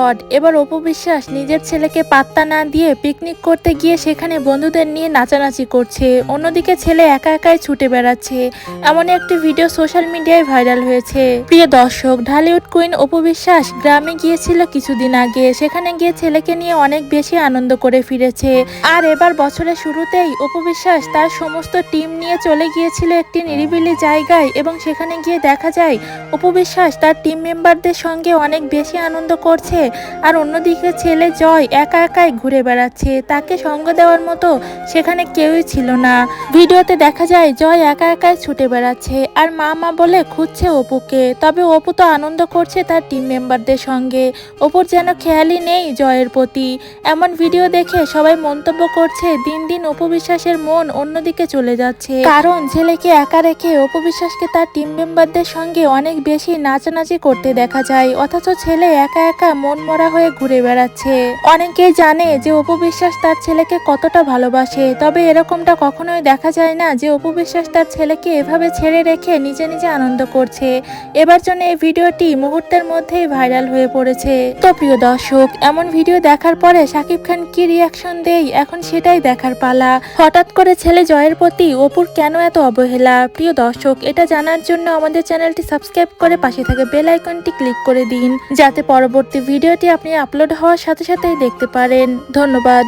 Record. এবার অপু বিশ্বাস নিজের ছেলেকে পাত্তা না দিয়ে পিকনিক করতে গিয়ে সেখানে বন্ধুদের নিয়ে নাচানাচি করছে, অন্যদিকে ছেলে একা একাই ছুটে বেড়াচ্ছে। এমন একটি ভিডিও সোশ্যাল মিডিয়ায় ভাইরাল হয়েছে। প্রিয় দর্শক, ঢালিউড কুইন অপু বিশ্বাস গ্রামে গিয়েছিল কিছুদিন আগে। সেখানে গিয়ে ছেলেকে নিয়ে অনেক বেশি আনন্দ করে ফিরেছে। আর এবার বছরের শুরুতেই অপু বিশ্বাস তার সমস্ত টিম নিয়ে চলে গিয়েছিল একটি নিরিবিলি জায়গায়, এবং সেখানে গিয়ে দেখা যায় অপু বিশ্বাস তার টিম মেম্বারদের সঙ্গে অনেক বেশি আনন্দ করছে। আর অন্যদিকে ছেলে জয় একা একাই ঘুরে বেড়াচ্ছে, তাকে সঙ্গ দেওয়ার মতো সেখানে কেউই ছিল না। ভিডিওতে দেখা যায় জয় একা একাই ছুটে বেড়াচ্ছে আর মা মা বলে খুঁজছে অপুকে। তবে অপু তো আনন্দ করছে তার টিম মেম্বারদের সঙ্গে, অপুর যেন খেয়ালই নেই জয়ের প্রতি। এমন ভিডিও দেখে সবাই মন্তব্য করছে দিন দিন অপু বিশ্বাসের মন অন্যদিকে চলে যাচ্ছে, কারণ ছেলেকে একা রেখে অপু বিশ্বাসকে তার টিম মেম্বারদের সঙ্গে অনেক বেশি নাচানাচি করতে দেখা যায়, অথচ ছেলে একা একা মন মরা হয়ে ঘুরে বেড়াচ্ছে। অনেকেই জানে যে অপু বিশ্বাস তার ছেলেকে কতটা ভালোবাসে, তবে এরকমটা কখনোই দেখা যায় না যে অপু বিশ্বাস তার ছেলেকে এভাবে ছেড়ে রেখে নিজে নিজে আনন্দ করছে। এবার জন্য এই ভিডিওটি মুহূর্তের মধ্যেই ভাইরাল হয়ে পড়েছে। তো প্রিয় দর্শক, এমন ভিডিও দেখার পরে শাকিব খান কি রিয়াকশন দেয় এখন সেটাই দেখার পালা। হঠাৎ করে ছেলে জয়ের প্রতি অপুর কেন এত অবহেলা? প্রিয় দর্শক, এটা জানার জন্য আমাদের চ্যানেলটি সাবস্ক্রাইব করে পাশে থাকা বেল আইকনটি ক্লিক করে দিন, যাতে পরবর্তী ভিডিওটি আপনি আপলোড হওয়ার সাথে সাথেই দেখতে পারেন। ধন্যবাদ।